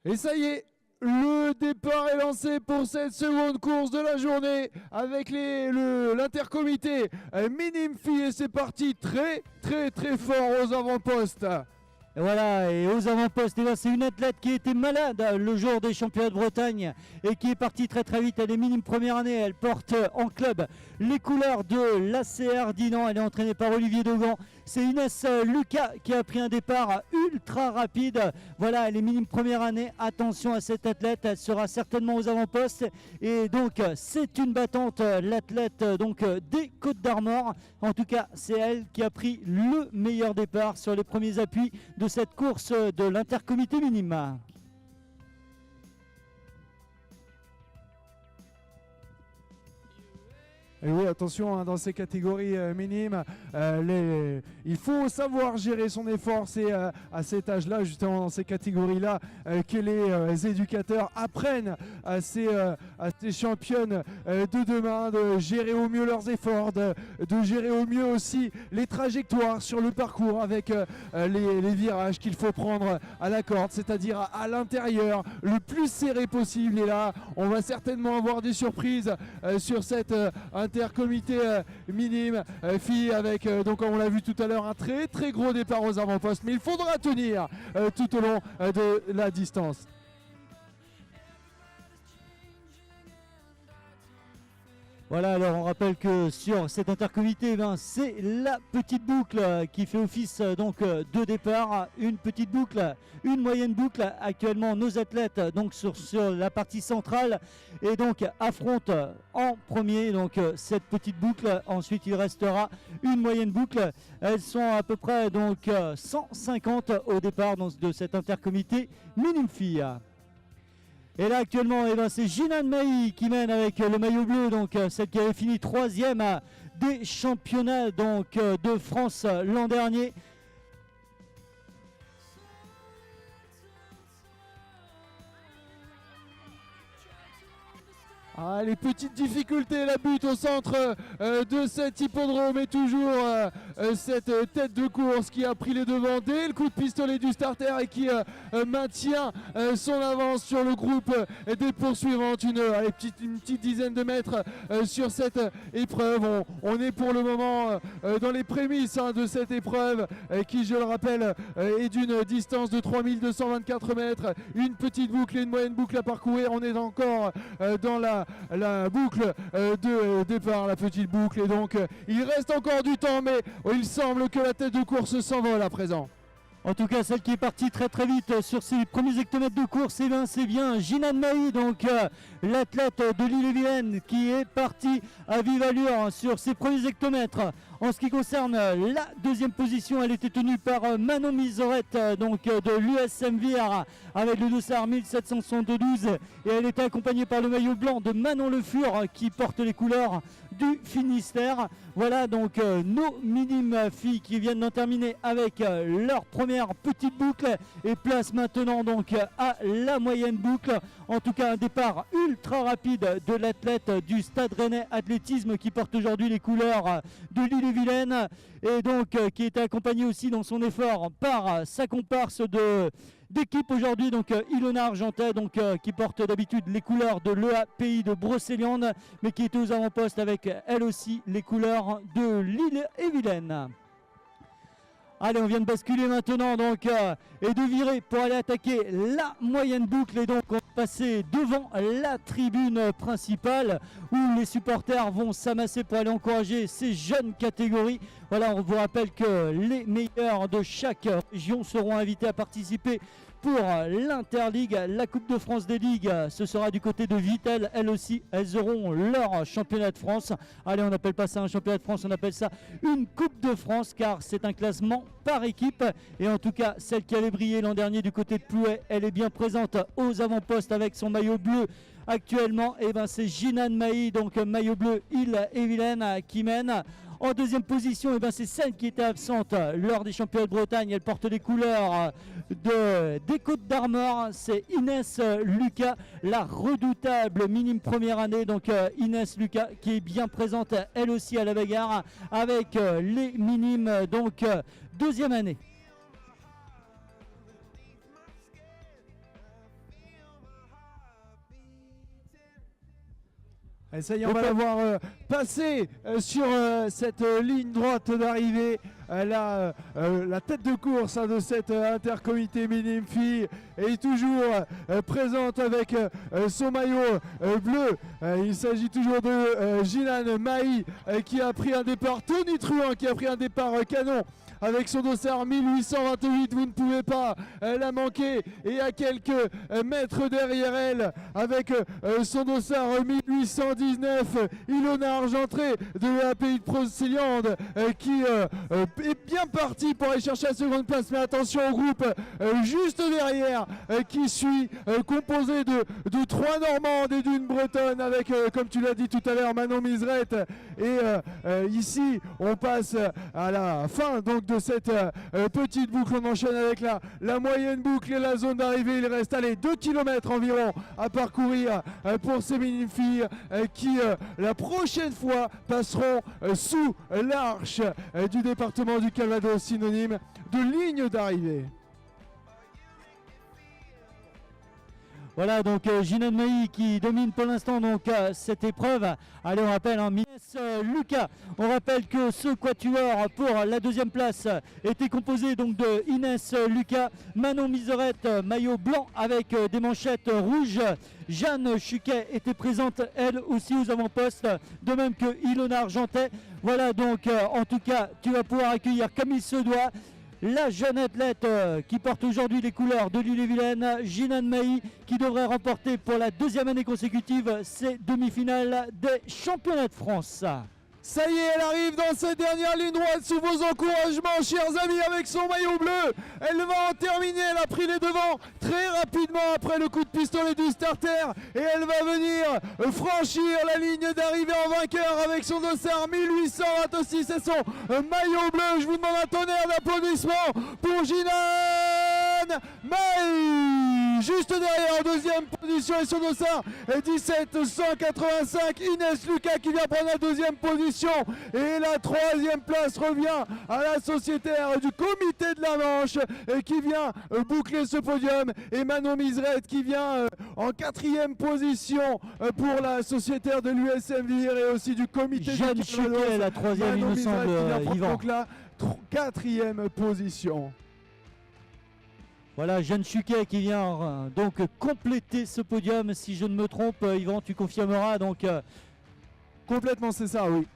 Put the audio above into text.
Et ça y est, le départ est lancé pour cette seconde course de la journée avec l'intercomité minime filles et c'est parti très fort aux avant-postes. Et voilà, et aux avant-postes, c'est une athlète qui était malade le jour des championnats de Bretagne et qui est partie très vite. Elle est minime première année, elle porte en club les couleurs de l'ACR Dinan. Elle est entraînée par Olivier Dogan. C'est Inès Lucas qui a pris un départ ultra rapide. Voilà, elle est minime première année. Attention à cette athlète, elle sera certainement aux avant-postes. Et donc, c'est une battante, l'athlète donc des Côtes d'Armor. En tout cas, c'est elle qui a pris le meilleur départ sur les premiers appuis de cette course de l'intercomité minime. Et oui, attention, dans ces catégories minimes, il faut savoir gérer son effort. C'est à cet âge-là, justement, dans ces catégories-là, que les éducateurs apprennent à ces championnes de demain de gérer au mieux leurs efforts, de gérer au mieux aussi les trajectoires sur le parcours avec les virages qu'il faut prendre à la corde, c'est-à-dire à l'intérieur, le plus serré possible. Et là, on va certainement avoir des surprises sur cette intercomité minime filles avec donc comme on l'a vu tout à l'heure un très gros départ aux avant-postes, mais il faudra tenir tout au long de la distance. Voilà, alors on rappelle que sur cette intercomité, c'est la petite boucle qui fait office donc de départ. Une petite boucle, une moyenne boucle. Actuellement, nos athlètes donc sur la partie centrale et donc affrontent en premier donc cette petite boucle. Ensuite, il restera une moyenne boucle. Elles sont à peu près donc 150 au départ donc, de cette intercomité minime filles. Et là actuellement, c'est Jinan Mahi qui mène avec le maillot bleu, donc celle qui avait fini 3e des championnats donc, de France l'an dernier. Ah, les petites difficultés, la butte au centre de cet hippodrome et toujours cette tête de course qui a pris les devants dès le coup de pistolet du starter et qui maintient son avance sur le groupe des poursuivantes. Une petite dizaine de mètres sur cette épreuve. On est pour le moment dans les prémices de cette épreuve qui, je le rappelle, est d'une distance de 3224 mètres. Une petite boucle et une moyenne boucle à parcourir. On est encore dans la boucle de départ, la petite boucle, et donc il reste encore du temps, mais il semble que la tête de course s'envole à présent. En tout cas, celle qui est partie très vite sur ses premiers hectomètres de course, c'est bien Jinan Mahi, donc l'athlète de l'Ille-et-Vilaine qui est partie à vive allure sur ses premiers hectomètres. En ce qui concerne la deuxième position, elle était tenue par Manon Misorette donc de l'USM Vire avec le dossard 1772 et elle était accompagnée par le maillot blanc de Manon Le Fur qui porte les couleurs du Finistère. Voilà donc nos minimes filles qui viennent d'en terminer avec leur première petite boucle et place maintenant donc à la moyenne boucle. En tout cas un départ ultra rapide de l'athlète du Stade Rennais Athlétisme qui porte aujourd'hui les couleurs de l'Ille-et-Vilaine et donc qui est accompagné aussi dans son effort par sa comparse d'équipe aujourd'hui, donc Ilona Argentet, donc qui porte d'habitude les couleurs de l'EAPI de Brocéliande, mais qui est aux avant-postes avec elle aussi les couleurs de l'Ille-et-Vilaine. Allez, on vient de basculer maintenant donc et de virer pour aller attaquer la moyenne boucle et donc on va passer devant la tribune principale où les supporters vont s'amasser pour aller encourager ces jeunes catégories. Voilà, on vous rappelle que les meilleurs de chaque région seront invités à participer pour l'Interligue, la Coupe de France des Ligues. Ce sera du côté de Vittel. Elles aussi, elles auront leur championnat de France. Allez, on n'appelle pas ça un championnat de France, on appelle ça une Coupe de France car c'est un classement par équipe. Et en tout cas, celle qui allait briller l'an dernier du côté de Plouay, elle est bien présente aux avant-postes avec son maillot bleu. Actuellement, c'est Jinan Mahi, donc maillot bleu Ille-et-Vilaine qui mène. En deuxième position, c'est celle qui était absente lors des championnats de Bretagne. Elle porte les couleurs des Côtes d'Armor. C'est Inès Lucas, la redoutable minime première année. Donc Inès Lucas qui est bien présente elle aussi à la bagarre avec les minimes donc deuxième année. Et ça y est, on va l'avoir passé sur cette ligne droite d'arrivée. La tête de course de cette intercomité minime filles est toujours présente avec son maillot bleu. Il s'agit toujours de Jinan Mahi qui a pris un départ tonitruant, qui a pris un départ canon. Avec son dossard 1828, vous ne pouvez pas la manquer. Et à quelques mètres derrière elle, avec son dossard 1819, Ilona Argentré de la Pays de Procéliande qui est bien parti pour aller chercher la seconde place. Mais attention au groupe juste derrière qui suit, composé de 3 Normandes et d'une Bretonne avec, comme tu l'as dit tout à l'heure, Manon Miserette. Et ici, on passe à la fin donc de cette petite boucle. On enchaîne avec la moyenne boucle et la zone d'arrivée. Il reste 2 km environ à parcourir pour ces minimes filles qui la prochaine fois passeront sous l'arche du département du Calvados, synonyme de ligne d'arrivée. Voilà donc Jinan Mahi qui domine pour l'instant donc cette épreuve. Allez, on rappelle Lucas. On rappelle que ce quatuor pour la deuxième place était composé donc de Inès Lucas, Manon Miserette, maillot blanc avec des manchettes rouges. Jeanne Chuquet était présente elle aussi aux avant-postes, de même que Ilona Argentet. Voilà donc en tout cas tu vas pouvoir accueillir comme il se doit la jeune athlète qui porte aujourd'hui les couleurs de l'Ille-et-Vilaine, Jinan Mahi, qui devrait remporter pour la 2e année consécutive ses demi-finales des championnats de France. Ça y est, elle arrive dans cette dernière ligne droite sous vos encouragements, chers amis, avec son maillot bleu. Elle va en terminer, elle a pris les devants très rapidement après le coup de pistolet du starter. Et elle va venir franchir la ligne d'arrivée en vainqueur avec son dossard 1826 et son maillot bleu. Je vous demande un tonnerre d'applaudissements pour Jinan Mahi. Juste derrière, en deuxième position, et son dossard 1785. Inès Lucas qui vient prendre la deuxième position. Et la 3e place revient à la sociétaire du comité de la Manche qui vient boucler ce podium. Et Manon Miserette qui vient en 4e position pour la sociétaire de l'USM Vire et aussi du comité Jeanne du Chuquet, la 3e, il me semble, Yvan. Donc la 4e position. Voilà, Jeanne Chuquet qui vient donc compléter ce podium, si je ne me trompe. Yvan, tu confirmeras donc. Complètement, c'est ça, oui.